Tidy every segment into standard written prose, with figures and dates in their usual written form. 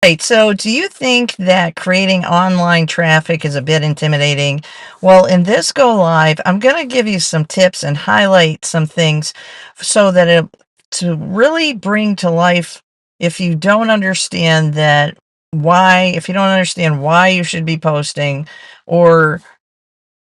Right. So, do you think that creating online traffic is a bit intimidating? Well, in this go live, I'm going to give you some tips and highlight some things so that to really bring to life if you don't understand if you don't understand why you should be posting, or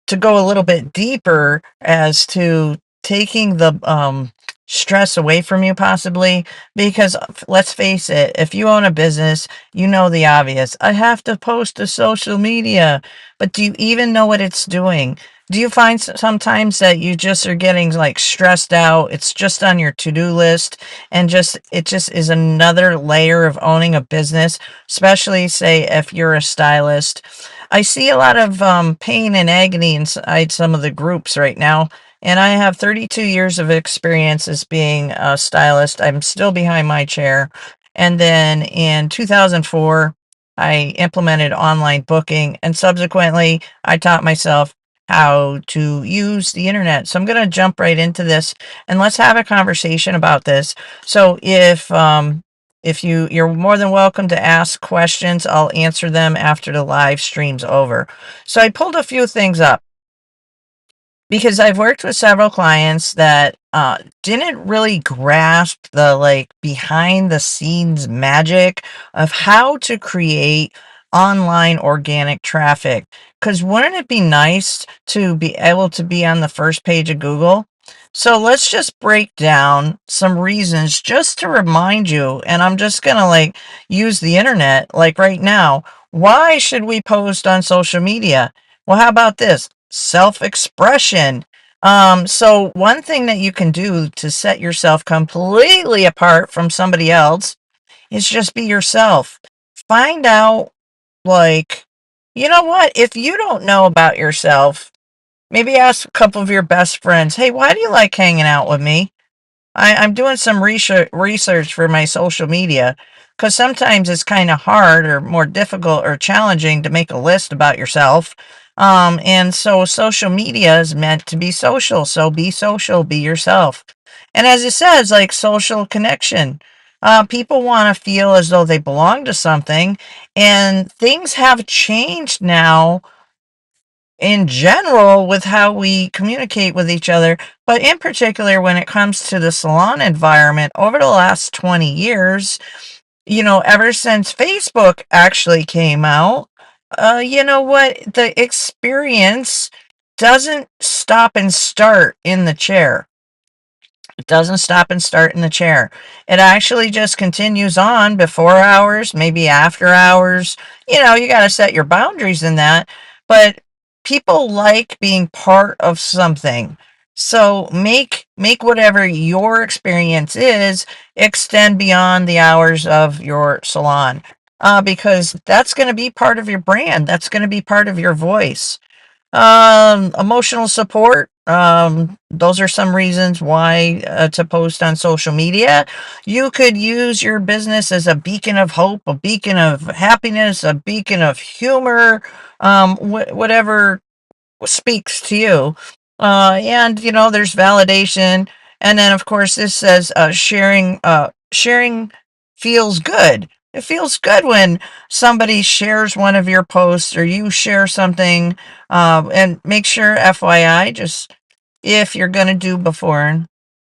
to go a little bit deeper as to taking the stress away from you, possibly, because let's face it, if you own a business, you know the obvious. I have to post to social media, but do you even know what it's doing? Do you find sometimes that you just are getting like stressed out? It's just on your to-do list, and it just is another layer of owning a business, especially say if you're a stylist. I see a lot of pain and agony inside some of the groups right now. And I have 32 years of experience as being a stylist. I'm still behind my chair. And then in 2004, I implemented online booking, and subsequently, I taught myself how to use the internet. So I'm going to jump right into this, and let's have a conversation about this. So you're more than welcome to ask questions. I'll answer them after the live stream's over. So I pulled a few things up because I've worked with several clients that didn't really grasp the like behind the scenes magic of how to create online organic traffic. Because wouldn't it be nice to be able to be on the first page of Google? So let's just break down some reasons just to remind you. And I'm just going to like use the internet like right now. Why should we post on social media? Well, how about this? Self-expression. So one thing that you can do to set yourself completely apart from somebody else is just be yourself. Find out, like, you know what? If you don't know about yourself, maybe ask a couple of your best friends, hey, why do you like hanging out with me? I'm doing some research for my social media, because sometimes it's kind of hard or more difficult or challenging to make a list about yourself. And so social media is meant to be social. So be social, be yourself. And as it says, like social connection, people want to feel as though they belong to something, and things have changed now in general with how we communicate with each other, but in particular when it comes to the salon environment over the last 20 years, ever since Facebook actually came out, you know what? The experience doesn't stop and start in the chair. It doesn't stop and start in the chair. It actually just continues on before hours, maybe after hours. You got to set your boundaries in that. But people like being part of something. So make whatever your experience is extend beyond the hours of your salon, because that's going to be part of your brand. That's going to be part of your voice. Emotional support. Those are some reasons why to post on social media. You could use your business as a beacon of hope, a beacon of happiness, a beacon of humor, whatever speaks to you. And there's validation. And then of course this says sharing feels good. It feels good when somebody shares one of your posts or you share something. And make sure, FYI, just if you're going to do before and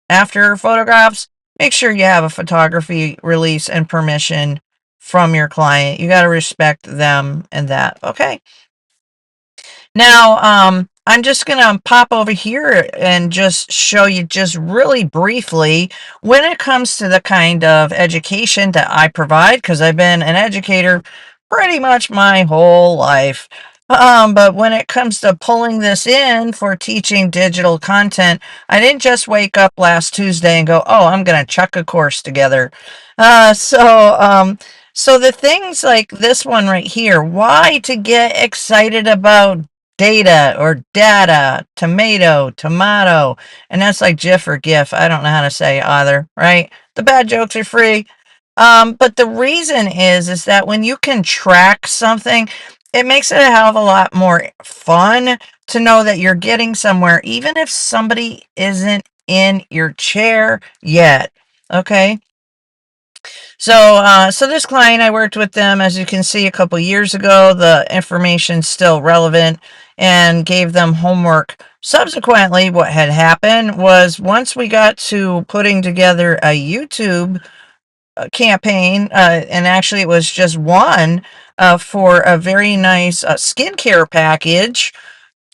after photographs, make sure you have a photography release and permission from your client. You got to respect them and that. Okay. Now, I'm just going to pop over here and just show you just really briefly when it comes to the kind of education that I provide, because I've been an educator pretty much my whole life. But when it comes to pulling this in for teaching digital content, I didn't just wake up last Tuesday and go, oh, I'm going to chuck a course together. So the things like this one right here, why to get excited about data or data, tomato, and that's like GIF or GIF. I don't know how to say either, right? The bad jokes are free. But the reason is that when you can track something, it makes it a hell of a lot more fun to know that you're getting somewhere, even if somebody isn't in your chair yet. Okay. So this client, I worked with them, as you can see, a couple years ago. The information's still relevant, and gave them homework. Subsequently, what had happened was, once we got to putting together a YouTube campaign, and actually it was just one, for a very nice skincare package.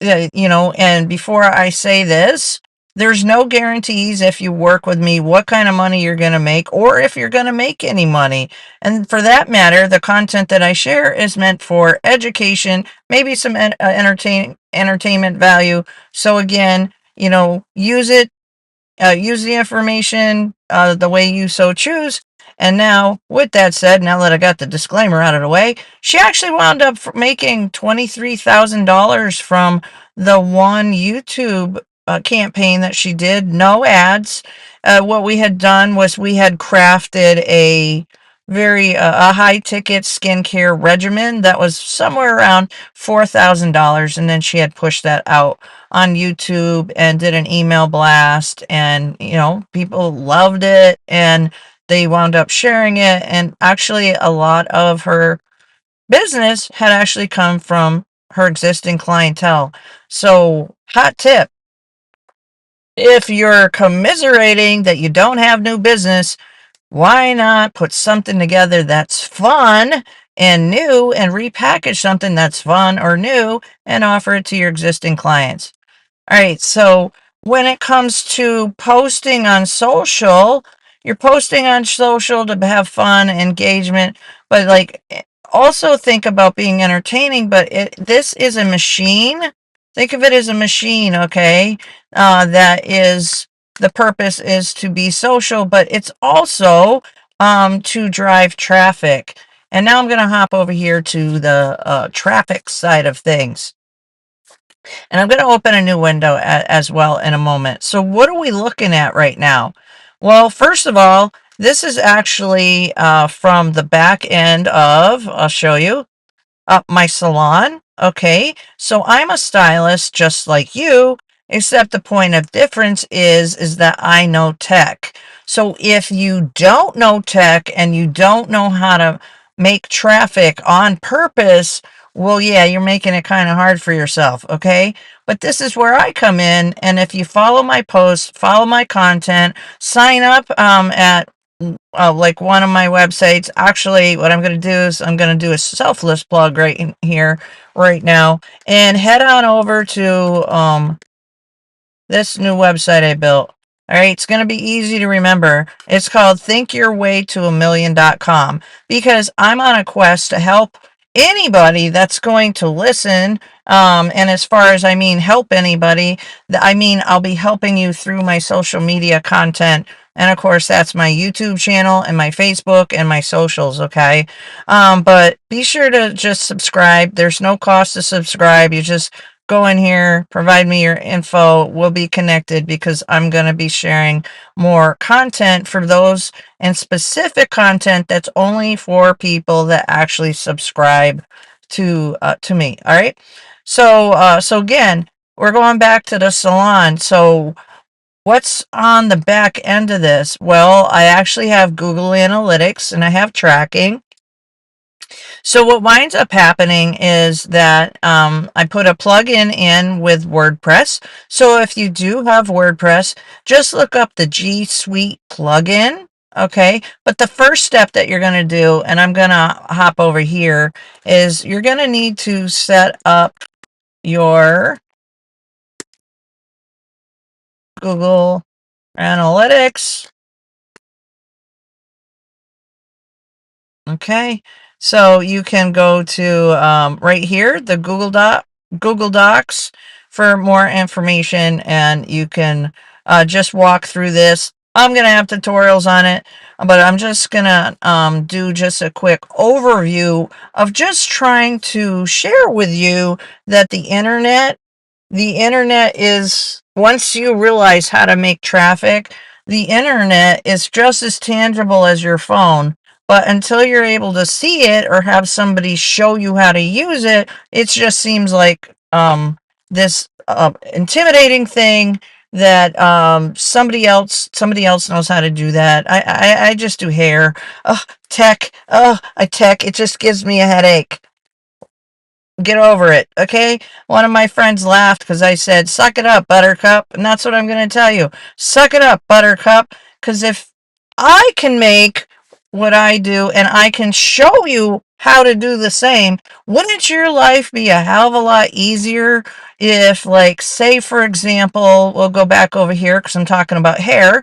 And before I say this, there's no guarantees if you work with me what kind of money you're going to make, or if you're going to make any money. And for that matter, the content that I share is meant for education, maybe some entertainment value. So again, use the information the way you so choose. And now, with that said, now that I got the disclaimer out of the way, she actually wound up making $23,000 from the one YouTube campaign that she did. No ads. What we had done was, we had crafted a very a high ticket skincare regimen that was somewhere around $4,000, and then she had pushed that out on YouTube and did an email blast, and people loved it, and they wound up sharing it. And actually, a lot of her business had actually come from her existing clientele. So, hot tip: if you're commiserating that you don't have new business, why not put something together that's fun and new, and repackage something that's fun or new and offer it to your existing clients? All right, so when it comes to posting on social, you're posting on social to have fun, engagement, but also think about being entertaining. But this is a machine. Think of it as a machine, okay? That is, the purpose is to be social, but it's also to drive traffic. And now I'm going to hop over here to the traffic side of things. And I'm going to open a new window as well in a moment. So what are we looking at right now? Well, first of all, this is actually from the back end of, I'll show you, my salon. Okay, so I'm a stylist just like you, except the point of difference is that I know tech. So if you don't know tech and you don't know how to make traffic on purpose, well, yeah, you're making it kind of hard for yourself, okay? But this is where I come in, and if you follow my posts, follow my content, sign up at like one of my websites. Actually, what I'm going to do is, I'm going to do a selfless plug right in here, right now, and head on over to this new website I built. All right, it's going to be easy to remember. It's called thinkyourwaytoamillion.com, because I'm on a quest to help anybody that's going to listen. And as far as, I mean, help anybody, I mean, I'll be helping you through my social media content. And of course, that's my YouTube channel and my Facebook and my socials, okay? But be sure to just subscribe. There's no cost to subscribe. You just go in here, provide me your info. We'll be connected, because I'm going to be sharing more content for those, and specific content that's only for people that actually subscribe to me. All right. So again, we're going back to the salon. So what's on the back end of this? Well, I actually have Google Analytics, and I have tracking. So what winds up happening is that I put a plugin in with WordPress. So if you do have WordPress, just look up the G Suite plugin. Okay, but the first step that you're going to do, and I'm going to hop over here, is you're going to need to set up your Google Analytics. Okay, so you can go to right here, the Google Docs, for more information, and you can just walk through this. I'm gonna have tutorials on it, but I'm just gonna do just a quick overview of just trying to share with you that the internet is, once you realize how to make traffic, the internet is just as tangible as your phone. But until you're able to see it or have somebody show you how to use it, it just seems like this intimidating thing that somebody else knows how to do that. I just do hair. Oh, tech. Oh, I tech. It just gives me a headache. Get over it, okay? One of my friends laughed because I said, suck it up, Buttercup. And that's what I'm going to tell you. Suck it up, Buttercup. Because if I can make what I do and I can show you how to do the same, wouldn't your life be a hell of a lot easier if, like, say, for example, we'll go back over here because I'm talking about hair.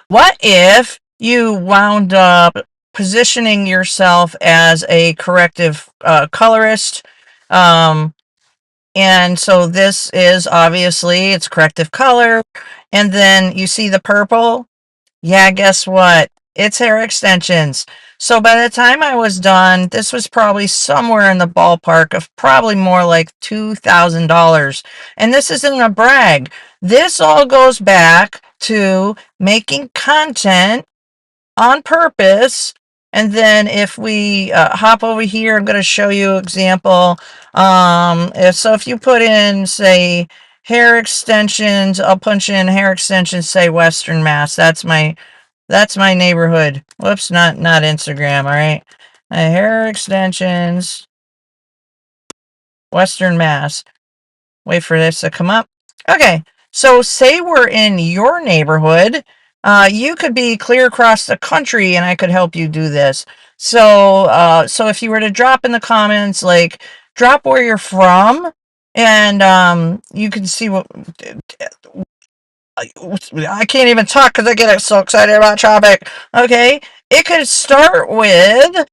What if you wound up positioning yourself as a corrective colorist? Um, and so this is obviously it's corrective color. And then you see the purple. Yeah, guess what? It's hair extensions. So by the time I was done, this was probably somewhere in the ballpark of probably more like $2,000. And this isn't a brag. This all goes back to making content on purpose. And then if we hop over here, I'm going to show you an example. If you put in, say, hair extensions, I'll punch in hair extensions, say Western Mass. That's my neighborhood. Whoops, not Instagram. All right, hair extensions, Western Mass. Wait for this to come up. Okay, so say we're in your neighborhood. You could be clear across the country, and I could help you do this. So if you were to drop in the comments, like drop where you're from, and you can see what I can't even talk because I get so excited about topic. Okay, it could start with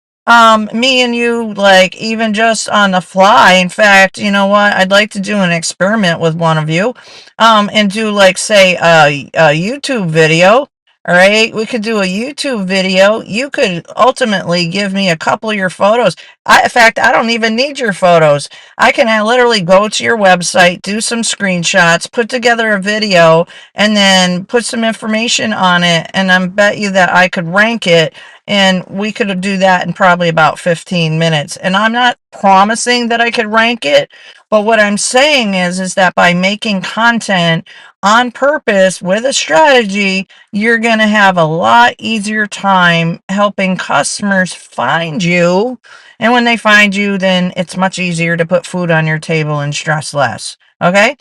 me and you, like even just on the fly. In fact, you know what? I'd like to do an experiment with one of you, and do like say a YouTube video. All right, we could do a YouTube video. You could ultimately give me a couple of your photos. In fact, I don't even need your photos. I can literally go to your website, do some screenshots, put together a video, and then put some information on it, and I bet you that I could rank it, and we could do that in probably about 15 minutes. And I'm not promising that I could rank it, but what I'm saying is that by making content on purpose with a strategy, you're going to have a lot easier time helping customers find you. And when they find you, then it's much easier to put food on your table and stress less. Okay?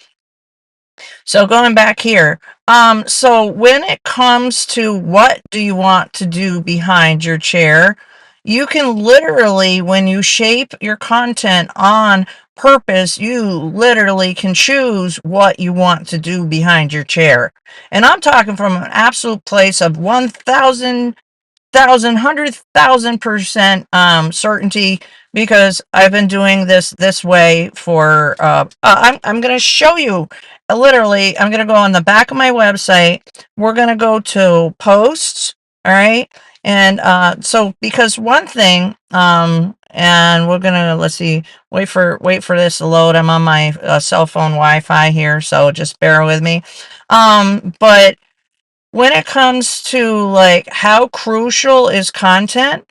So going back here, so when it comes to what do you want to do behind your chair, you can literally, when you shape your content on purpose, you literally can choose what you want to do behind your chair. And I'm talking from an absolute place of 100,000% certainty, because I've been doing this way for I'm going to show you literally. I'm going to go on the back of my website. We're going to go to posts. All right, and so because one thing, and we're gonna, let's see, wait for this to load. I'm on my cell phone Wi-Fi here, so just bear with me. But when it comes to like how crucial is content,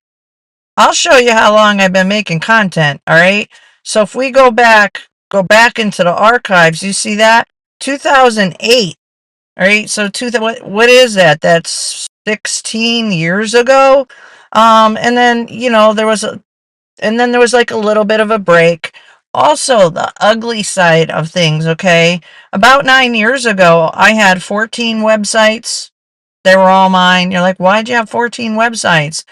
I'll show you how long I've been making content. All right. So if we go back into the archives, you see that 2008. All right. So what is that? That's 16 years ago. And then, there was like a little bit of a break. Also, the ugly side of things. Okay. About 9 years ago, I had 14 websites. They were all mine. You're like, why'd you have 14 websites?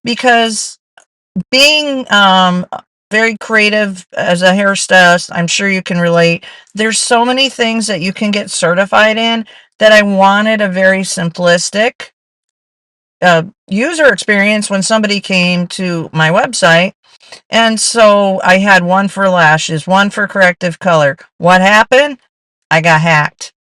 Because being very creative as a hairstylist, I'm sure you can relate. There's so many things that you can get certified in that I wanted a very simplistic user experience when somebody came to my website. And so I had one for lashes, one for corrective color. What happened? I got hacked.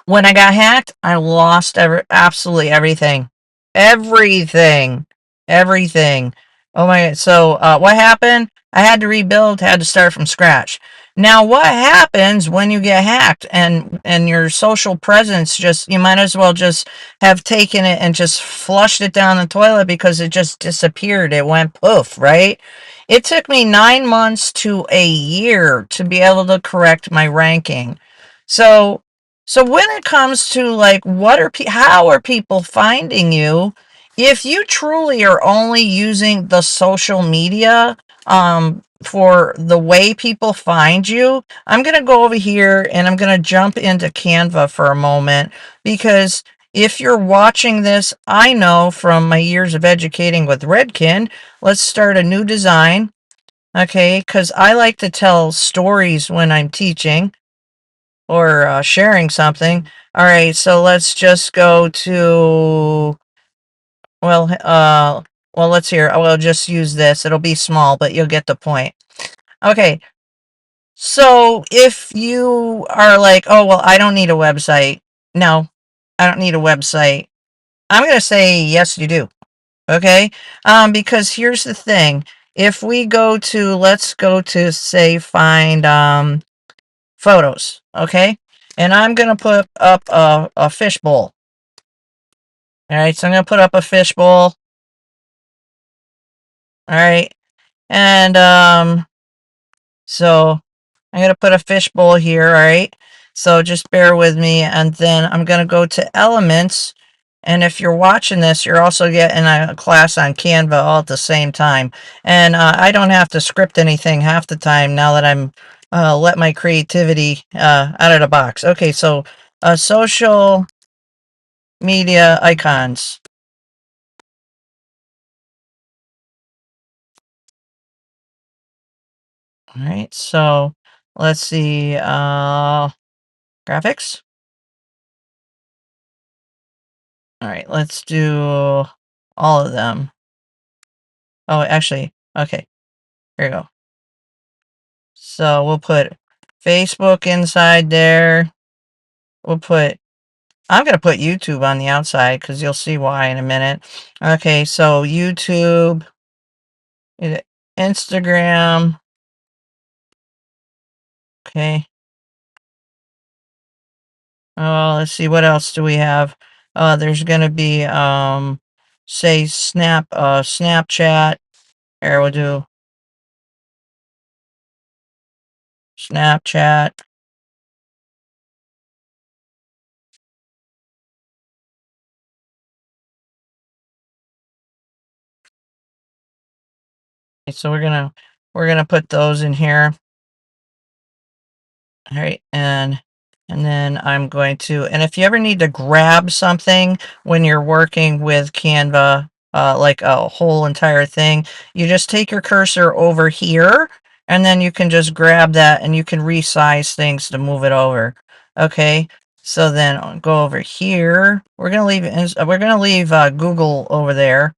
When I got hacked, I lost absolutely everything. Everything. Everything. Oh my God. So, what happened? I had to rebuild, had to start from scratch. Now, what happens when you get hacked and your social presence just, you might as well just have taken it and just flushed it down the toilet because it just disappeared. It went poof, right? It took me 9 months to a year to be able to correct my ranking. So, so when it comes to like how are people finding you? If you truly are only using the social media for the way people find you, I'm going to go over here and I'm going to jump into Canva for a moment, because if you're watching this, I know from my years of educating with Redkin, let's start a new design. Okay, because I like to tell stories when I'm teaching or sharing something. All right, so let's just go to, well, let's hear. I will just use this. It'll be small, but you'll get the point. Okay, so if you are like, oh, well, I don't need a website. No, I don't need a website. I'm going to say, yes, you do. Okay, because here's the thing. If we go to, let's go to, say, find photos, okay? And I'm going to put up a fishbowl. All right, so I'm going to put up a fishbowl. All right, and so I'm going to put a fishbowl here, all right? So just bear with me, and then I'm going to go to elements. And if you're watching this, you're also getting a class on Canva all at the same time. And I don't have to script anything half the time now that I'm let my creativity out of the box. Okay, so social media icons. All right, so let's see, graphics. All right, let's do all of them. Oh, actually, okay, here we go. So we'll put Facebook inside there. We'll put, I'm going to put YouTube on the outside because you'll see why in a minute. Okay, so YouTube, Instagram, okay. Oh, let's see, what else do we have? There's going to be, say, Snapchat. Here, we'll do Snapchat. So we're gonna put those in here. All right, and then I'm going to, and if you ever need to grab something when you're working with Canva, like a whole entire thing, you just take your cursor over here, and then you can just grab that, and you can resize things to move it over. Okay, so then I'll go over here. We're gonna leave Google over there.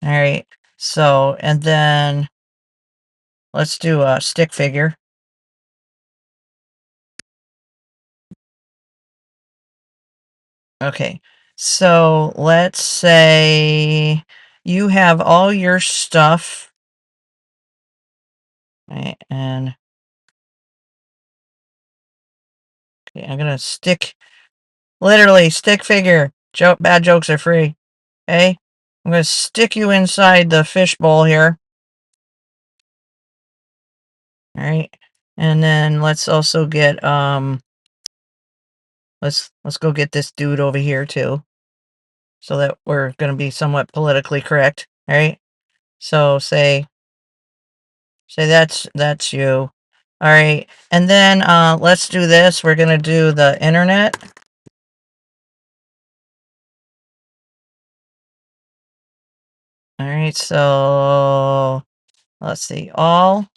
All right, so and then let's do a stick figure. Okay, so let's say you have all your stuff, right, and okay, I'm gonna literally stick figure. Bad jokes are free. Okay, I'm gonna stick you inside the fishbowl here. All right, and then let's also get let's go get this dude over here too, so that we're gonna be somewhat politically correct. All right, so say that's you. All right. And then let's do this. We're going to do the internet. All right. So let's see. All.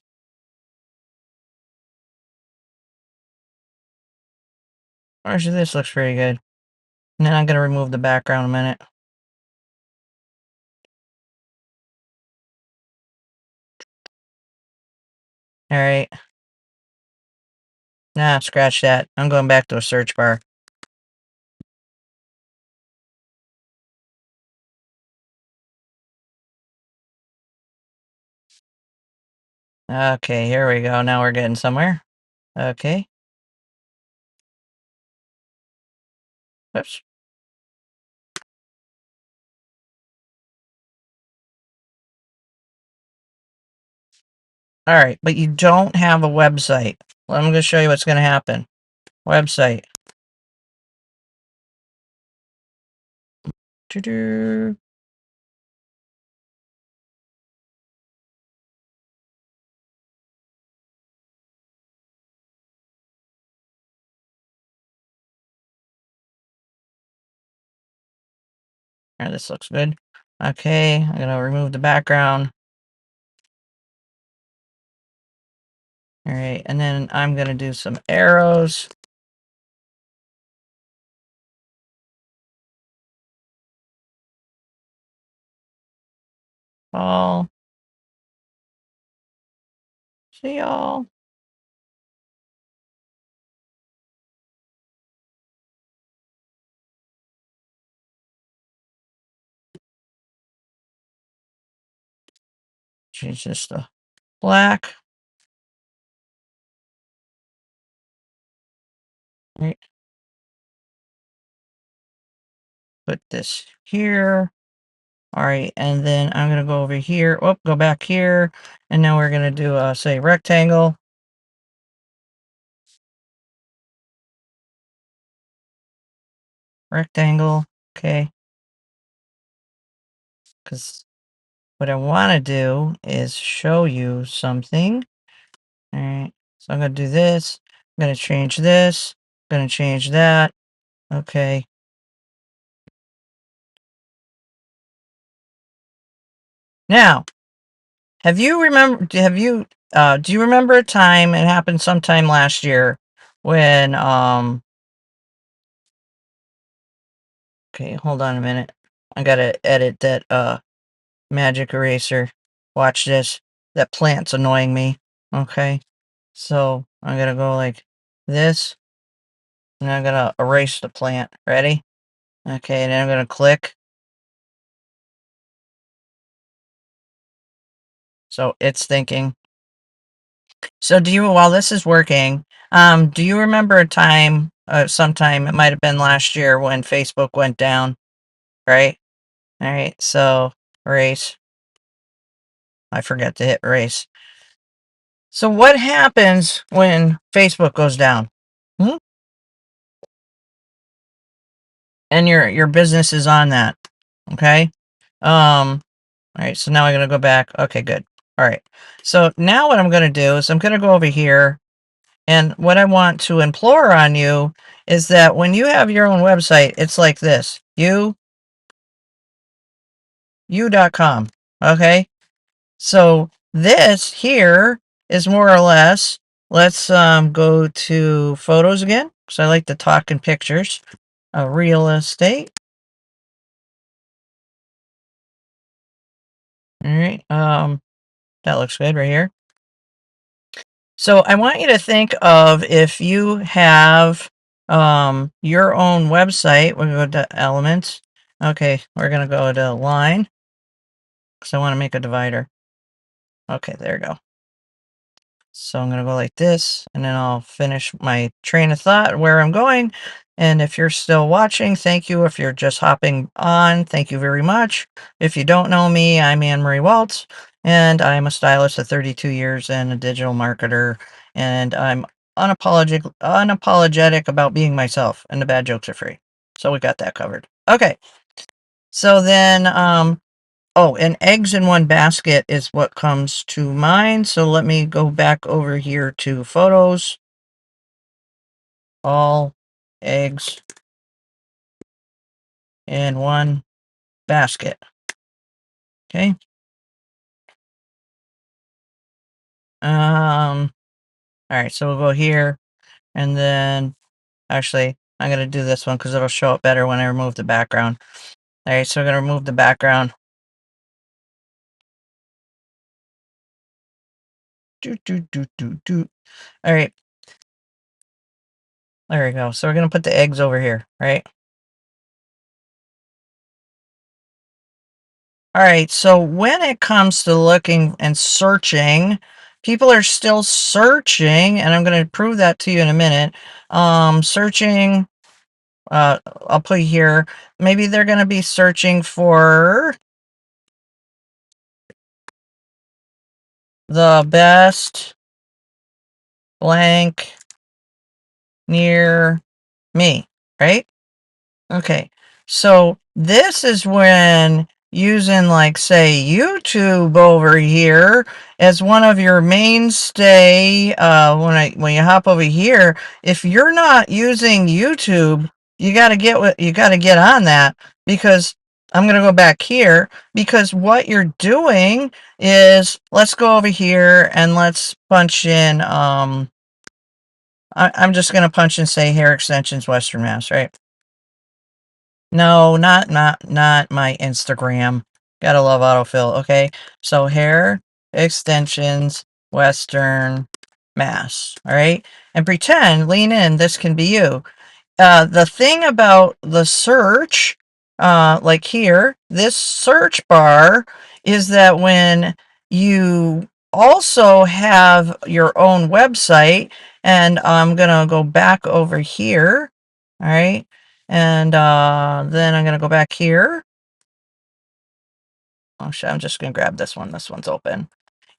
Actually, this looks pretty good. And then I'm going to remove the background a minute. All right. Nah, scratch that. I'm going back to a search bar. Okay, here we go. Now we're getting somewhere. Okay. Oops. All right, but you don't have a website. Well, I'm going to show you what's going to happen. website. Doo-doo. Alright, this looks good. Okay, I'm gonna remove the background. Alright, and then I'm gonna do some arrows. All. See y'all. Change this to black. Right. Put this here. All right, and then I'm gonna go over here. Oh, go back here, and now we're gonna do say rectangle. Rectangle. Okay. Because what I want to do is show you something. All right. So I'm gonna do this. I'm gonna change this. I'm gonna change that. Okay. Now, do you remember a time, it happened sometime last year, when okay, hold on a minute. I gotta edit that magic eraser. Watch this. That plant's annoying me. Okay. So I'm gonna go like this, and I'm gonna erase the plant. Ready? Okay, and then I'm gonna click. So it's thinking. So while this is working, do you remember a time, sometime, it might have been last year, when Facebook went down, right? All right, so erase. I forgot to hit erase. So what happens when Facebook goes down? Hmm? And your business is on that. Okay. All right, so now I'm gonna go back. Okay, good. All right. So now what I'm gonna do is I'm gonna go over here, and what I want to implore on you is that when you have your own website, it's like this. You.com. Okay. So this here is more or less, let's go to photos again, because I like to talk in pictures. Real estate. All right. That looks good right here. So I want you to think of, if you have your own website. We're going to go to elements. Okay, we're going to go to line, because I want to make a divider. Okay, there we go. So I'm going to go like this, and then I'll finish my train of thought where I'm going. And if you're still watching, thank you. If you're just hopping on, thank you very much. If you don't know me, I'm Ann Marie Walts, and I'm a stylist of 32 years and a digital marketer. And I'm unapologetic about being myself, and the bad jokes are free. So we got that covered. Okay. So then, oh, and eggs in one basket is what comes to mind. So let me go back over here to photos. All eggs in one basket. Okay. All right, so we'll go here, and then actually I'm gonna do this one because it'll show up better when I remove the background. All right, so I'm gonna remove the background. All right, there we go. So we're gonna put the eggs over here, right? All right, so when it comes to looking and searching, people are still searching, and I'm going to prove that to you in a minute. Searching, I'll put here, maybe they're going to be searching for the best blank near me, right? Okay, so this is when using, like, say, YouTube over here as one of your mainstay, when you hop over here, if you're not using YouTube, you gotta get on that, because I'm gonna go back here, because what you're doing is, let's go over here and let's punch in, I'm just gonna punch and say hair extensions, Western Mass, right? No, not my Instagram. Gotta love autofill, okay? So hair extensions, Western Mass, all right? And pretend, lean in, this can be you. The thing about the search, like here, this search bar is that when you also have your own website, and I'm gonna go back over here, all right? And then I'm gonna go back here. Oh shit, I'm just gonna grab this one. This one's open.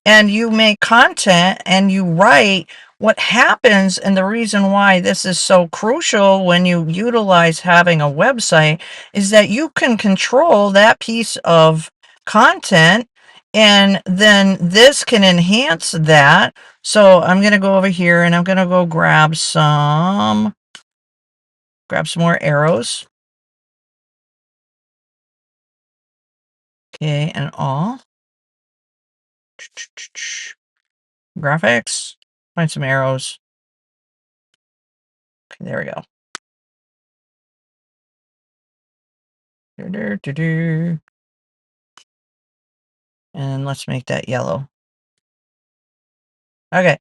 And you make content and you write. What happens, and the reason why this is so crucial when you utilize having a website, is that you can control that piece of content, and then this can enhance that. So I'm going to go over here and I'm going to go grab some more arrows. Okay, and all graphics, find some arrows. Okay, there we go. And let's make that yellow. Okay.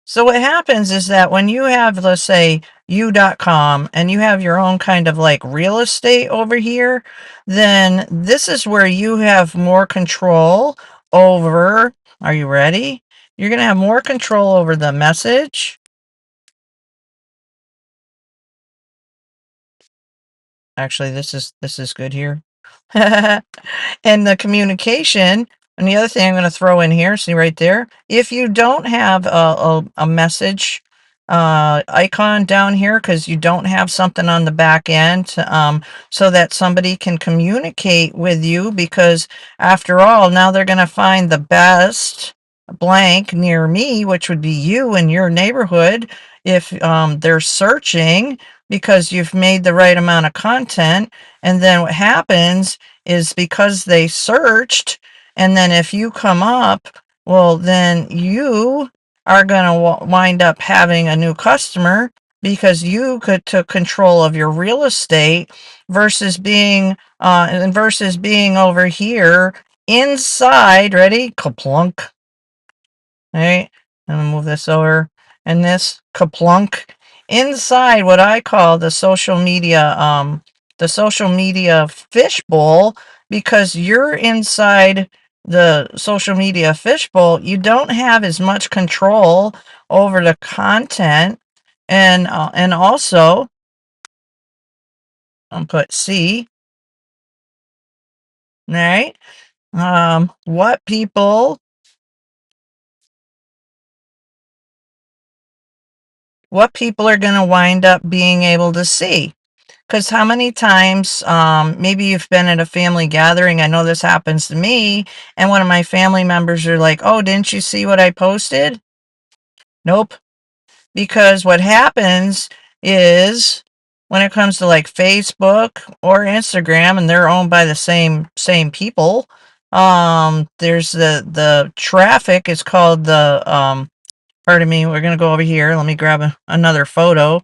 So what happens is that when you have, let's say, u.com, and you have your own kind of like real estate over here, then this is where you have more control over, are you ready? You're going to have more control over the message. Actually, this is good here. And the communication. And the other thing I'm going to throw in here, see right there, if you don't have a message icon down here, because you don't have something on the back end, so that somebody can communicate with you, because after all, now they're going to find the best blank near me, which would be you in your neighborhood, if they're searching, because you've made the right amount of content. And then what happens is, because they searched, and then if you come up, well, then you are going to wind up having a new customer, because you could took control of your real estate, versus being over here inside. Ready? Kaplunk. All right, I'm gonna move this over, and this kaplunk inside what I call the social media fishbowl, because you're inside the social media fishbowl. You don't have as much control over the content, and also I'll put C. All right, what people are going to wind up being able to see. Because how many times, maybe you've been at a family gathering, I know this happens to me, and one of my family members are like, oh, didn't you see what I posted? Nope. Because what happens is, when it comes to like Facebook or Instagram, and they're owned by the same people, there's the traffic is called the, pardon me, we're going to go over here. Let me grab another photo.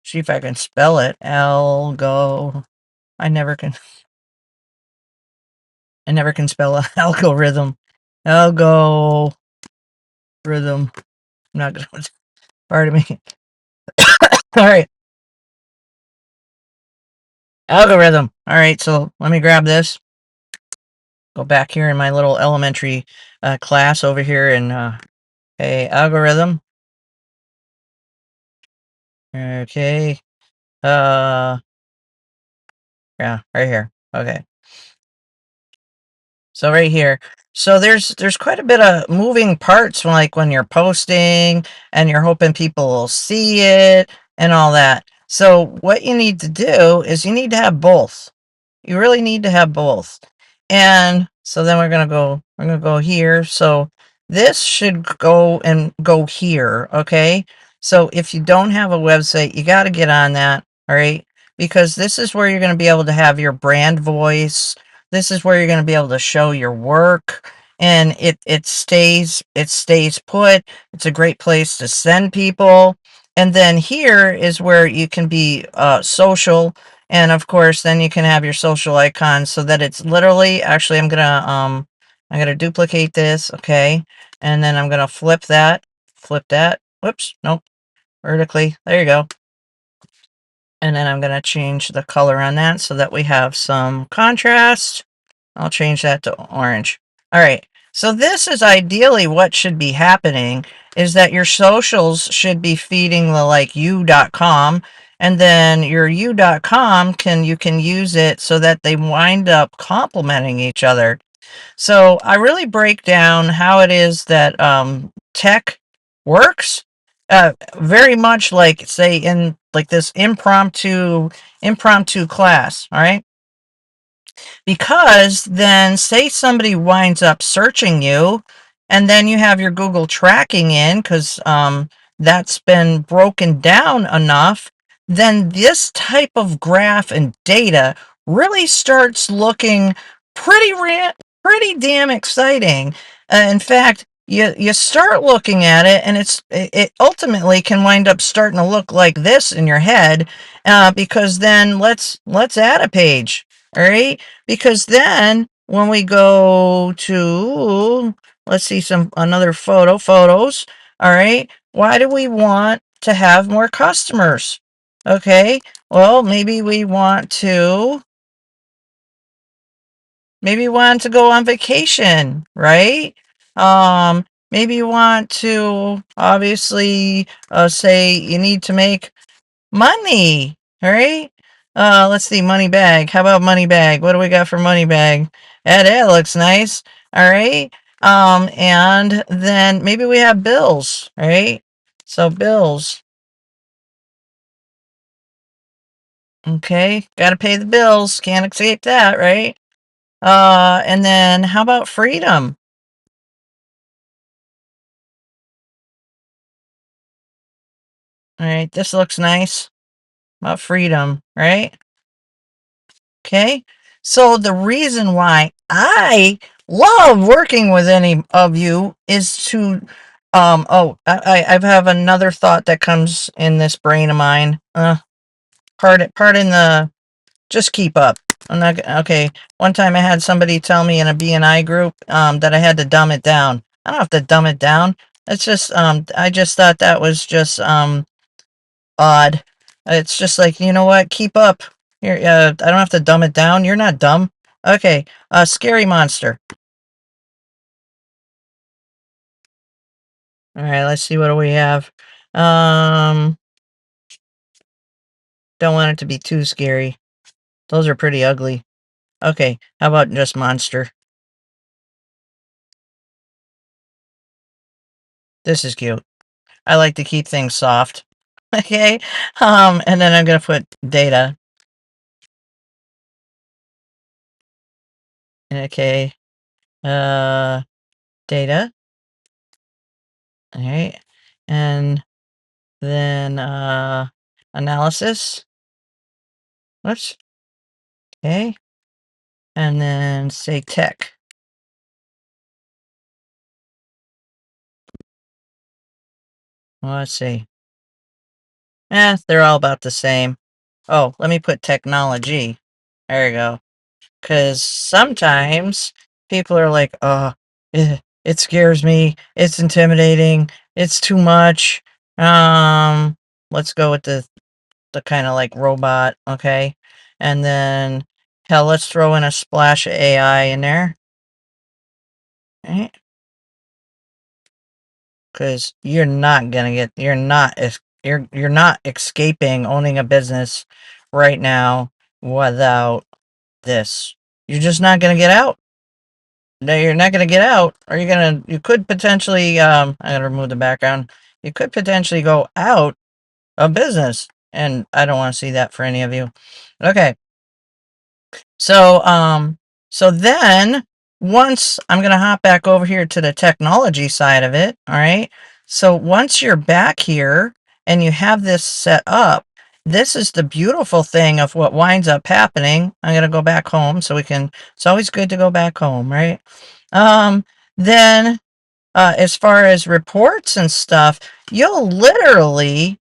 See if I can spell it. Algo. I never can. I never can spell algorithm. Algo rhythm. I'm not gonna. Pardon me. All right. Algorithm. All right. So let me grab this. Go back here in my little elementary class over here, and a algorithm. Okay. Yeah, right here. Okay. So right here. So there's quite a bit of moving parts like when you're posting and you're hoping people will see it and all that. So what you need to do is you need to have both. You really need to have both. And so then we're gonna go here. So this should go here, okay? So if you don't have a website, you got to get on that, all right? Because this is where you're going to be able to have your brand voice. This is where you're going to be able to show your work, and it stays put. It's a great place to send people. And then here is where you can be social, and of course, then you can have your social icons so that it's literally, actually, I'm gonna duplicate this, okay? And then I'm gonna flip that. Whoops, nope, vertically. There you go. And then I'm gonna change the color on that so that we have some contrast. I'll change that to orange. All right. So this is ideally what should be happening, is that your socials should be feeding the like u.com, and then your u.com you can use it so that they wind up complementing each other. So I really break down how it is that tech works, very much like, say, in like this impromptu class. All right. Because then, say somebody winds up searching you, and then you have your Google tracking in, because that's been broken down enough, then this type of graph and data really starts looking pretty damn exciting. In fact, you start looking at it, and it ultimately can wind up starting to look like this in your head, because then let's add a page. All right, because then when we go to, let's see, another photos. All right, why do we want to have more customers? Okay, well, maybe we want to go on vacation, right? Maybe you want to, obviously, say you need to make money. All right. Let's see, money bag. How about money bag? What do we got for money bag? That looks nice. All right. And then maybe we have bills. All right. So bills. Okay. Got to pay the bills. Can't escape that, right? And then how about freedom? All right. This looks nice. About freedom, right? Okay. So the reason why I love working with any of you is to, I have another thought that comes in this brain of mine. Pardon the, just keep up. I'm not, okay. One time I had somebody tell me in a BNI group, that I had to dumb it down. I don't have to dumb it down. It's just, I just thought that was just, odd. It's just like, you know what? Keep up. Here, I don't have to dumb it down. You're not dumb. Okay. Scary monster. All right. Let's see, what do we have. Um, don't want it to be too scary. Those are pretty ugly. Okay. How about just monster? This is cute. I like to keep things soft. Okay. And then I'm gonna put data. Okay. Uh, data. All right. And then analysis. Whoops. Okay. And then say tech. Well, let's see. They're all about the same. Oh, let me put technology. There you go. Because sometimes people are like, oh, it scares me. It's intimidating. It's too much. Um, let's go with the kind of like robot. Okay. And then, hell, let's throw in a splash of AI in there. Right? Because you're not escaping owning a business right now without this. You're just not gonna get out. No, you're not going to get out, or you could potentially, I'm going to remove the background. You could potentially go out of business, and I don't want to see that for any of you. Okay. So, so then once I'm going to hop back over here to the technology side of it. All right. So once you're back here and you have this set up, this is the beautiful thing of what winds up happening. I'm going to go back home so it's always good to go back home, right? Then, as far as reports and stuff, you'll literally,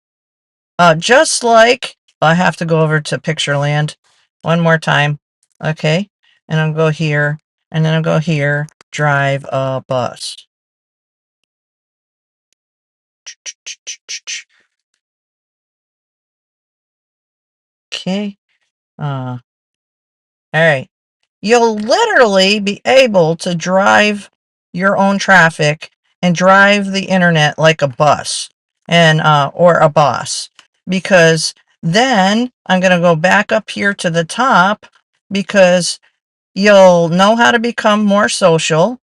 just like, I have to go over to Pictureland one more time. Okay. And I'll go here, and then I'll go here, drive a bus. Okay. All right. You'll literally be able to drive your own traffic and drive the internet like a bus and or a boss, because then I'm going to go back up here to the top, because you'll know how to become more social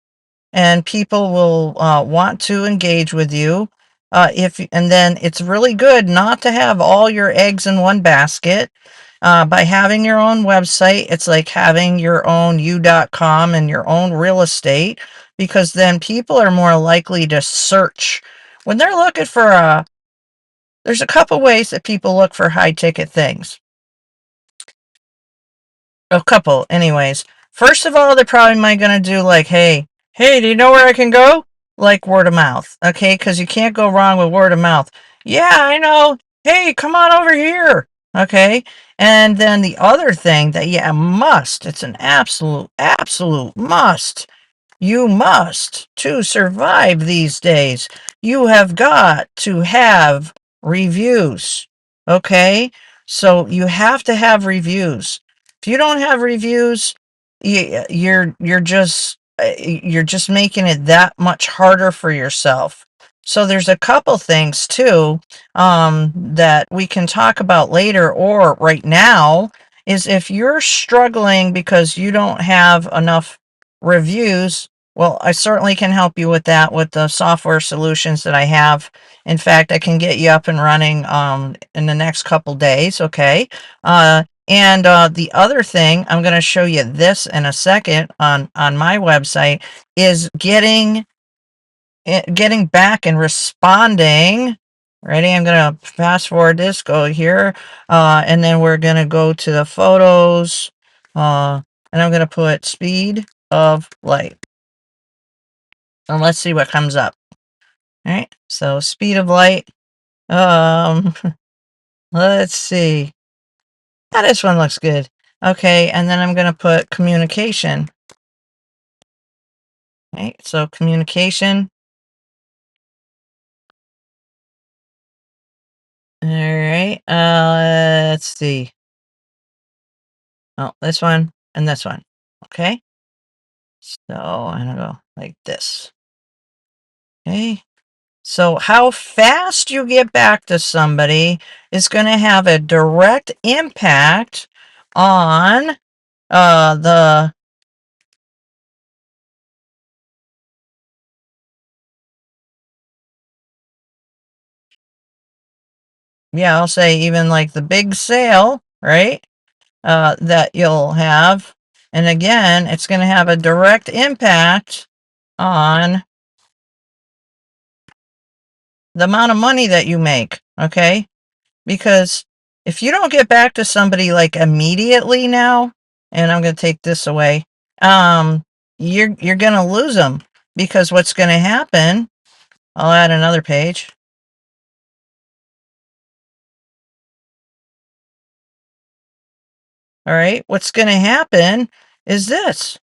and people will want to engage with you. And then it's really good not to have all your eggs in one basket. By having your own website, it's like having your own u.com and your own real estate, because then people are more likely to search when they're looking for there's a couple ways that people look for high ticket things. A couple, anyways. First of all, they're probably might gonna do like, hey, do you know where I can go? Like word of mouth, okay? Because you can't go wrong with word of mouth. Yeah, I know. Hey, come on over here, okay? And then the other thing that, yeah, must, it's an absolute must. You must, to survive these days, you have got to have reviews. Okay? So you have to have reviews. If you don't have reviews, you're just making it that much harder for yourself. So there's a couple things too, that we can talk about later or right now, is if you're struggling because you don't have enough reviews, well, I certainly can help you with that with the software solutions that I have. In fact, I can get you up and running in the next couple days, okay? And the other thing, I'm going to show you this in a second on my website, is getting back and responding. Ready? I'm going to fast forward this, go here, and then we're going to go to the photos, and I'm going to put speed of light. And let's see what comes up. All right, so speed of light. Um, let's see. Yeah, this one looks good. Okay, and then I'm going to put communication. All right, so communication. All right, let's see. Oh, this one and this one. Okay, so I'm going to go like this. Okay. So how fast you get back to somebody is going to have a direct impact on the yeah, I'll say even like the big sale, right? That you'll have. And again, it's going to have a direct impact on the amount of money that you make, okay? Because if you don't get back to somebody like immediately now, and I'm going to take this away, you're going to lose them, because what's going to happen, I'll add another page. All right, what's going to happen is this.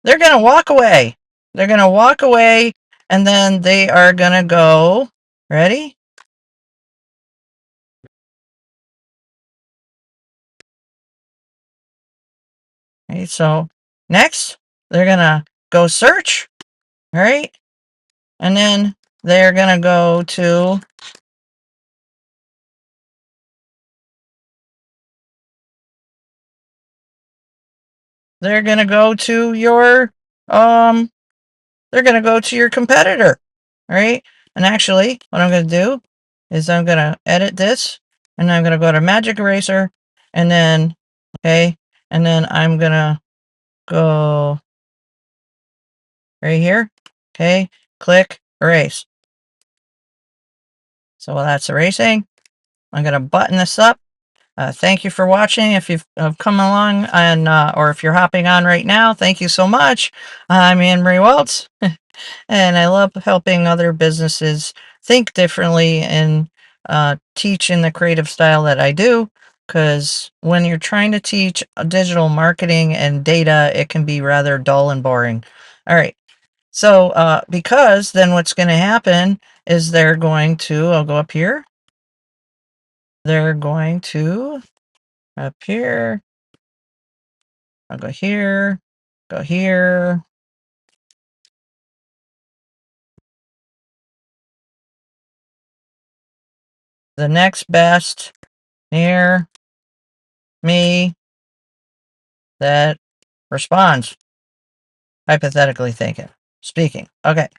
They're going to walk away. They're going to walk away, and then they are going to go, ready? Okay, so next, they're going to go search, all right? And then they're going to go to your they're going to go to your competitor, right? And actually, what I'm going to do is I'm going to edit this, and I'm going to go to Magic Eraser, and then, okay, and then I'm going to go right here, okay, click Erase. So while that's erasing, I'm going to button this up. Thank you for watching. If you've come along and or if you're hopping on right now, thank you so much. I'm Ann Marie Walts, and I love helping other businesses think differently and teach in the creative style that I do. Because when you're trying to teach digital marketing and data, it can be rather dull and boring. All right. So because then what's going to happen is they're going to, I'll go up here. They're going to up here. I'll go here, go here. The next best near me that responds, hypothetically speaking. Okay.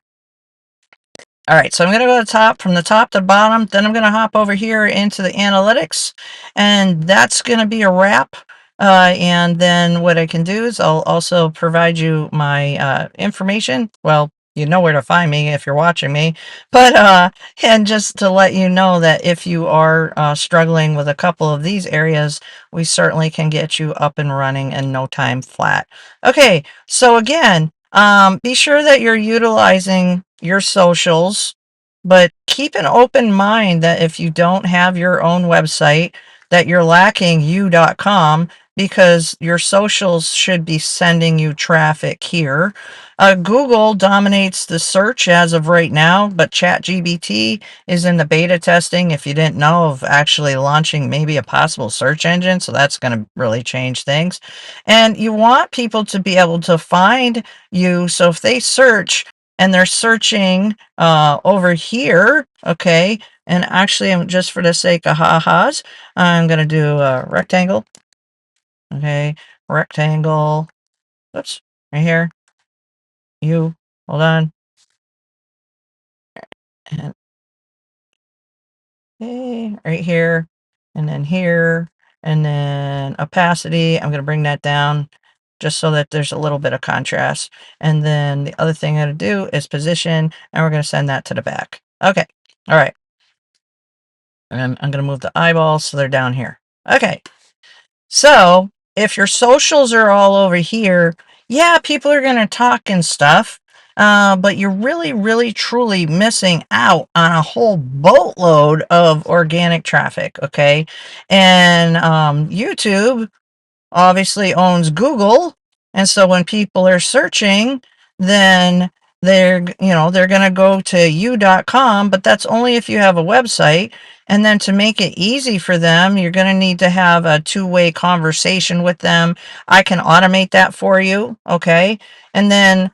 All right, so I'm going to go to the top, from the top to bottom, then I'm going to hop over here into the analytics, and that's going to be a wrap. And then what I can do is I'll also provide you my information. Well, you know where to find me if you're watching me, but and just to let you know that if you are struggling with a couple of these areas, we certainly can get you up and running in no time flat. Okay, so again, be sure that you're utilizing your socials, but keep an open mind that if you don't have your own website, that you're lacking you.com, because your socials should be sending you traffic here. Google dominates the search as of right now, but ChatGPT is in the beta testing, if you didn't know, of actually launching maybe a possible search engine. So that's going to really change things. And you want people to be able to find you. So if they search and they're searching over here, okay, and actually, just for the sake of ha-has, I'm going to do a rectangle. Okay, rectangle. Oops, right here. You, hold on. And okay, right here, and then here, and then opacity. I'm going to bring that down just so that there's a little bit of contrast. And then the other thing I'm going to do is position, and we're going to send that to the back. Okay, all right. And I'm going to move the eyeballs so they're down here. Okay. So if your socials are all over here, yeah, people are going to talk and stuff, but you're really, really, truly missing out on a whole boatload of organic traffic, okay? And YouTube obviously owns Google, and so when people are searching, then they're going to go to you.com, but that's only if you have a website. And then to make it easy for them, you're going to need to have a two-way conversation with them. I can automate that for you, okay? And then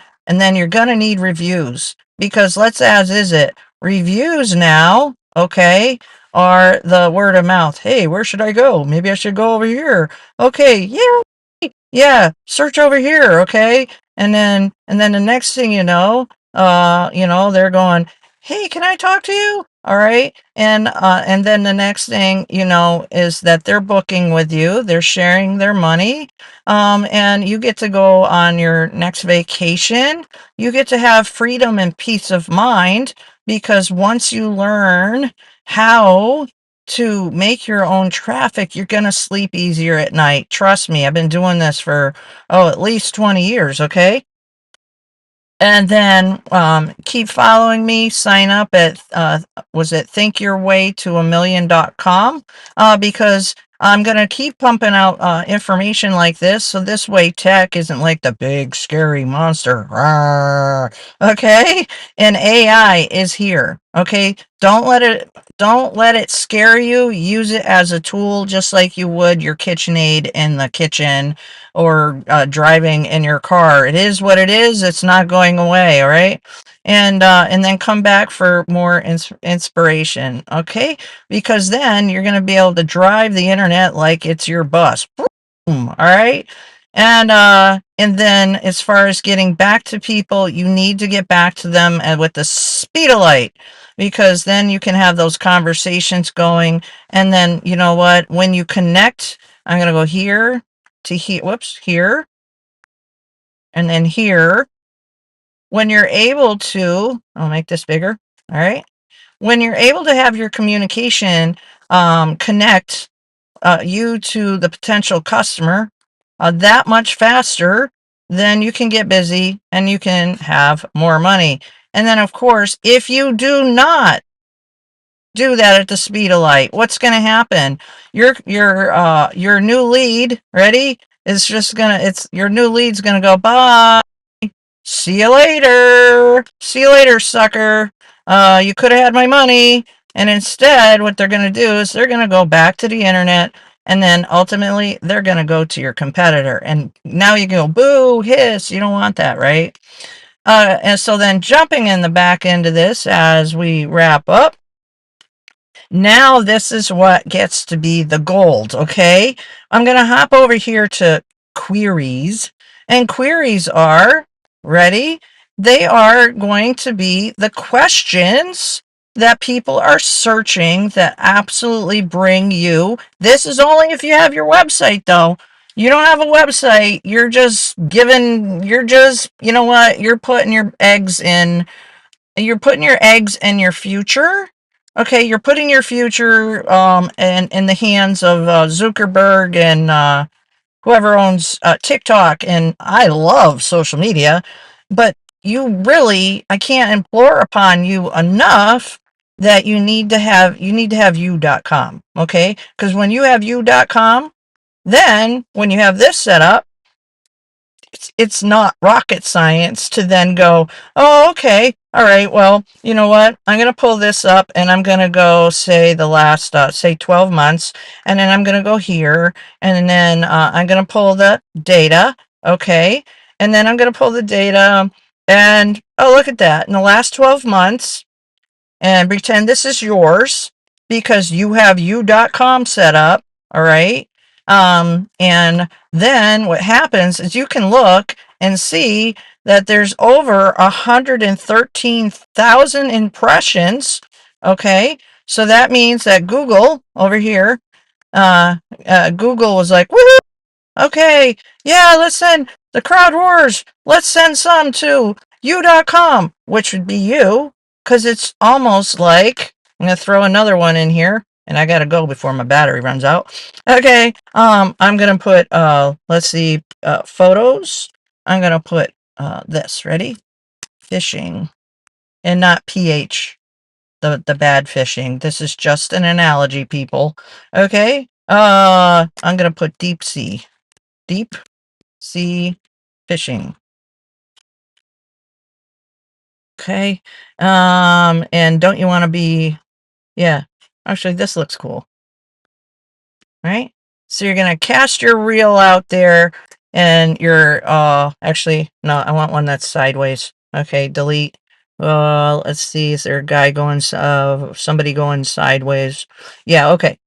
you're going to need reviews, because let's as is it, reviews now, okay, are the word of mouth. Hey, where should I go? Maybe I should go over here. Okay, yeah, search over here, okay? And then the next thing they're going, "Hey, can I talk to you?" All right? And then the next thing is that they're booking with you, they're sharing their money, and you get to go on your next vacation. You get to have freedom and peace of mind, because once you learn how to make your own traffic, you're going to sleep easier at night. Trust me, I've been doing this for, at least 20 years, okay? And then keep following me. Sign up at, was it thinkyourwaytoamillion.com, because I'm going to keep pumping out information like this. So this way tech isn't like the big scary monster. Rawr, okay? And AI is here. Okay? Don't let it scare you. Use it as a tool, just like you would your KitchenAid in the kitchen, or driving in your car. It is what it is. It's not going away. All right. And then come back for more inspiration. Okay. Because then you're going to be able to drive the internet like it's your bus. Boom, all right. And then as far as getting back to people, you need to get back to them with the speed of light, because then you can have those conversations going. And then, you know what, when you connect, I'm going to go here to here, whoops, here, and then here. When you're able to, I'll make this bigger. All right. When you're able to have your communication connect you to the potential customer that much faster, then you can get busy and you can have more money. And then, of course, if you do not do that at the speed of light, what's going to happen? Your new lead, ready, is just gonna, it's your new lead's gonna go, bye. See you later. See you later, sucker. You could have had my money. And instead, what they're going to do is they're going to go back to the internet, and then ultimately they're going to go to your competitor. And now you go, boo, hiss. You don't want that, right? And so then jumping in the back end of this as we wrap up, now this is what gets to be the gold, okay? I'm going to hop over here to queries, and queries are, ready? They are going to be the questions that people are searching that absolutely bring you. This is only if you have your website, though. You don't have a website, you're just giving, you're just, you know what, you're putting your eggs in your future. Okay, you're putting your future in the hands of Zuckerberg and whoever owns TikTok. And I love social media, but I can't implore upon you enough that you need to have you.com. Okay, because when you have you.com, then when you have this set up, it's not rocket science to then go, oh, okay, all right, well, you know what, I'm going to pull this up and I'm going to go say the last say 12 months, and then I'm going to go here, and then I'm going to pull the data. Okay, and then I'm going to pull the data, and oh, look at that, in the last 12 months, and pretend this is yours because you have you.com set up. All right. And then what happens is you can look and see that there's over 113,000 impressions. Okay. So that means that Google over here, Google was like, woohoo! Okay, yeah, let's send the crowd wars. Let's send some to you.com, which would be you, because it's almost like, I'm going to throw another one in here, and I got to go before my battery runs out. Okay, I'm going to put, let's see, photos. I'm going to put this, ready? Fishing, and not PH, the bad fishing. This is just an analogy, people. Okay, I'm going to put deep sea. Deep sea fishing. Okay. And don't you want to be, yeah, actually this looks cool, right? So you're going to cast your reel out there, and you're, actually, no, I want one that's sideways. Okay, delete. Let's see, is there a guy going, somebody going sideways? Yeah, okay.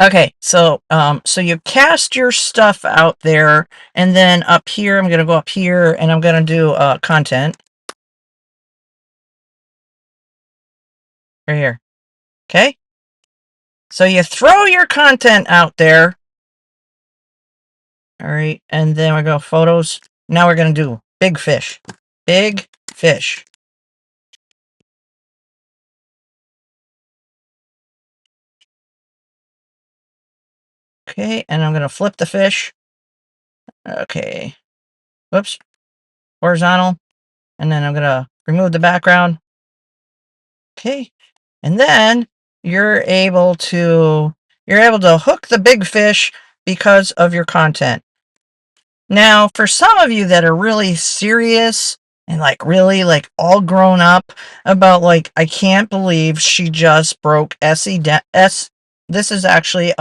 Okay, so you cast your stuff out there, and then up here, I'm going to go up here, and I'm going to do, content. Right here. Okay? So you throw your content out there. All right, and then we go photos. Now we're going to do big fish. Big fish. Okay, and I'm going to flip the fish. Okay. Whoops. Horizontal. And then I'm going to remove the background. Okay. And then you're able to hook the big fish because of your content. Now, for some of you that are really serious and like really like all grown up about like, I can't believe she just broke SEO. This is actually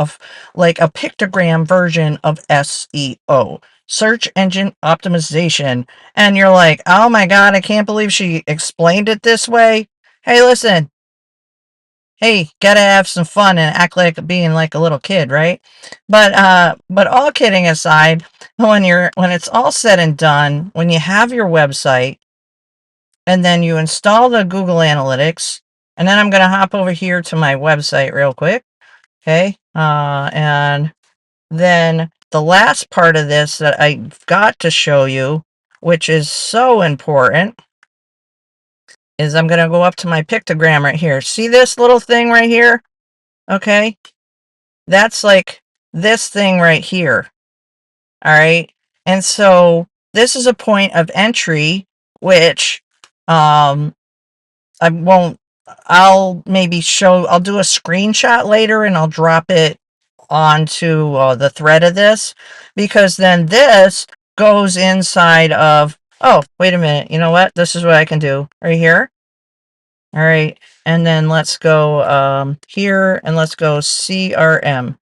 like a pictogram version of SEO, search engine optimization. And you're like, oh my God, I can't believe she explained it this way. Hey, listen, hey, gotta have some fun and act like being like a little kid, right? But all kidding aside, when it's all said and done, when you have your website and then you install the Google Analytics, and then I'm gonna hop over here to my website real quick, okay? And then the last part of this that I've got to show you, which is so important, is I'm going to go up to my pictogram right here. See this little thing right here? Okay. That's like this thing right here. All right. And so this is a point of entry, which I won't, I'll maybe I'll do a screenshot later and I'll drop it onto the thread of this, because then this goes inside of, oh, wait a minute. You know what? This is what I can do right here. All right. And then let's go here and let's go CRM.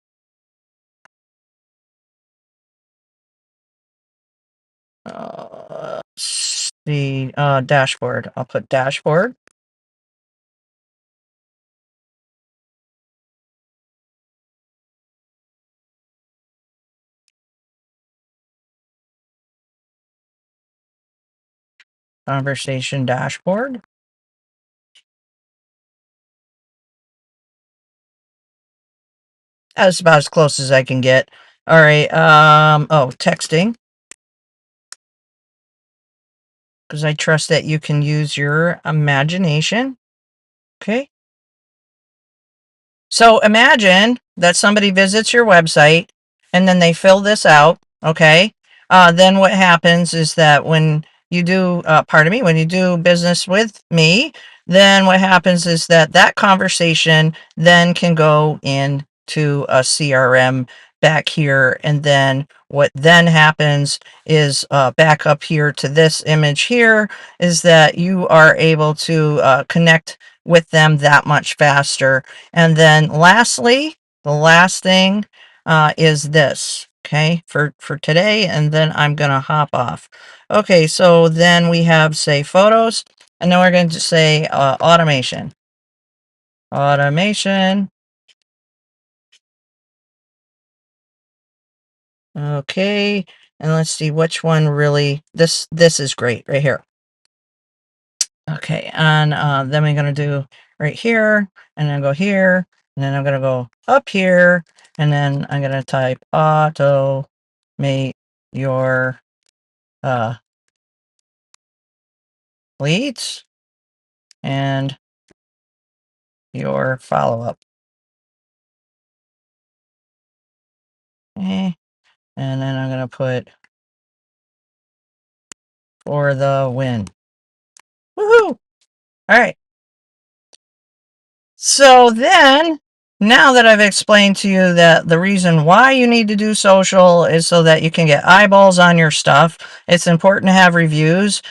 The dashboard. I'll put dashboard. Conversation dashboard. That's about as close as I can get. All right. Oh, texting. Because I trust that you can use your imagination. Okay. So imagine that somebody visits your website and then they fill this out, okay? Then what happens is that when you do, pardon me, when you do business with me, then what happens is that that conversation then can go into a CRM back here. And then what then happens is back up here to this image here is that you are able to connect with them that much faster. And then lastly, the last thing is this, okay, for today, and then I'm going to hop off. Okay, so then we have, say, photos, and then we're going to say automation. Automation. Okay, and let's see which one really, this is great right here. Okay, and then we're going to do right here, and then go here, and then I'm going to go up here, and then I'm going to type automate your leads and your follow-up. Okay, and then I'm going to put for the win. Woohoo! All right. So then, now that I've explained to you that the reason why you need to do social is so that you can get eyeballs on your stuff, it's important to have reviews.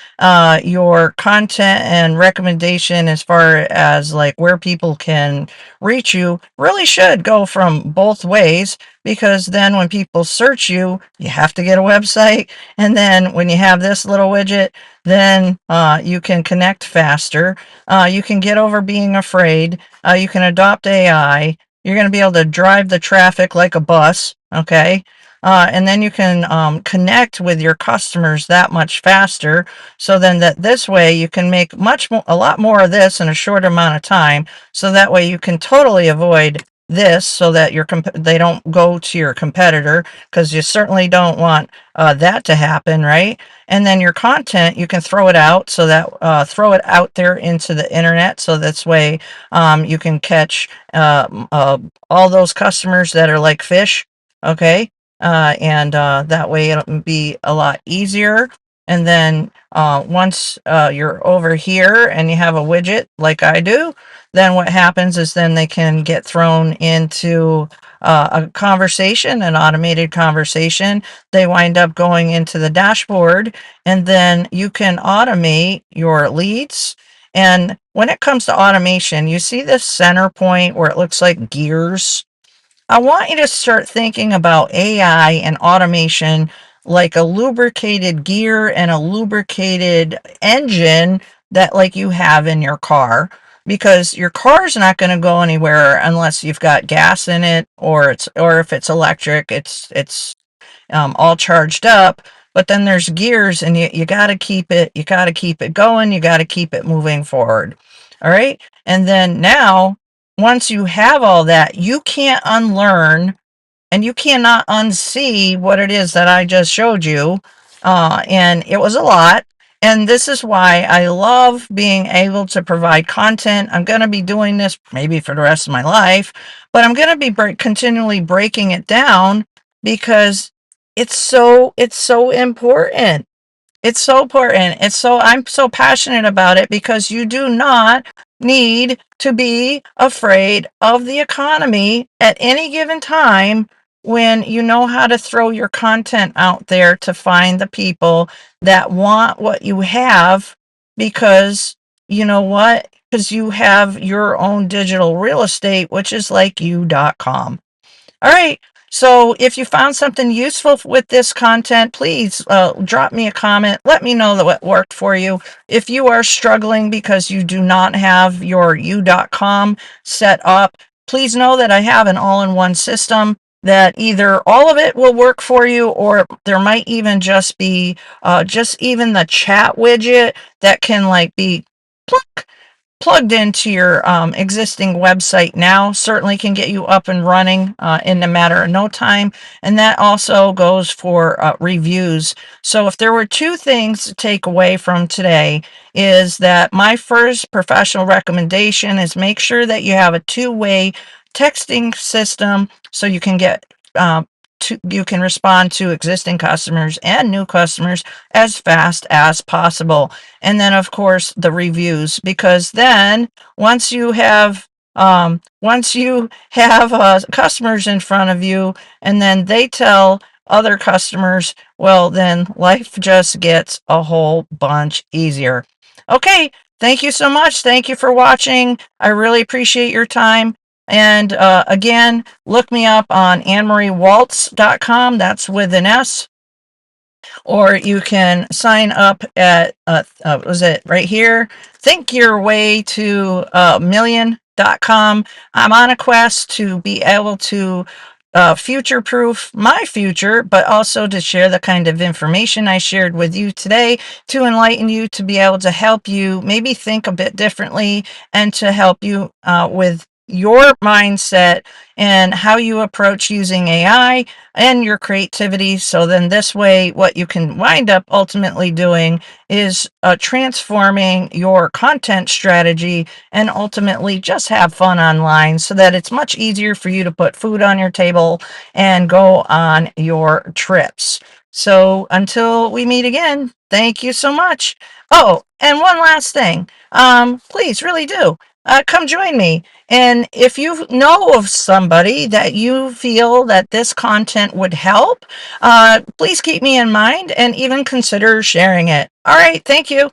Your content and recommendation as far as like where people can reach you really should go from both ways, because then when people search you, you have to get a website. And then when you have this little widget, then you can connect faster. You can get over being afraid. You can adopt AI. You're going to be able to drive the traffic like a bus, okay? And then you can connect with your customers that much faster. So then that this way you can make a lot more of this in a short amount of time. So that way you can totally avoid this, so that they don't go to your competitor, because you certainly don't want that to happen, right? And then your content, you can throw it out, so that throw it out there into the internet, so this way you can catch all those customers that are like fish, okay? And that way it'll be a lot easier. And then once you're over here and you have a widget like I do, then what happens is then they can get thrown into a conversation, an automated conversation. They wind up going into the dashboard, and then you can automate your leads. And when it comes to automation, you see this center point where it looks like gears. I want you to start thinking about AI and automation like a lubricated gear and a lubricated engine that like you have in your car. because your car's not going to go anywhere unless you've got gas in it, or if it's electric, it's all charged up. But then there's gears, and you got to keep it going. You got to keep it moving forward. All right. And then now, once you have all that, you can't unlearn and you cannot unsee what it is that I just showed you. And it was a lot. And this is why I love being able to provide content. I'm going to be doing this maybe for the rest of my life, but I'm going to be continually breaking it down because it's so important. It's so important. I'm so passionate about it because you do not need to be afraid of the economy at any given time when you know how to throw your content out there to find the people that want what you have, because you know what? Because you have your own digital real estate, which is like you.com. All right. So if you found something useful with this content, please drop me a comment. Let me know that what worked for you. If you are struggling because you do not have your u.com set up, please know that I have an all-in-one system that either all of it will work for you, or there might even just be just even the chat widget that can like be plugged into your existing website now, certainly can get you up and running in a matter of no time. And that also goes for reviews. So if there were two things to take away from today, is that my first professional recommendation is make sure that you have a two-way texting system so you can get you can respond to existing customers and new customers as fast as possible. And then of course the reviews, because then once you have customers in front of you, and then they tell other customers, well, then life just gets a whole bunch easier. Okay, thank you so much. Thank you for watching. I really appreciate your time. And again, look me up on AnnMarieWalts.com. That's with an S. Or you can sign up at was it right here, think your way to million.com. I'm on a quest to be able to future proof my future, but also to share the kind of information I shared with you today to enlighten you, to be able to help you maybe think a bit differently, and to help you with your mindset and how you approach using AI and your creativity. So then this way, what you can wind up ultimately doing is transforming your content strategy and ultimately just have fun online, so that it's much easier for you to put food on your table and go on your trips. So until we meet again, thank you so much. Oh, and one last thing. Please, really do. Come join me. And if you know of somebody that you feel that this content would help, please keep me in mind and even consider sharing it. All right. Thank you.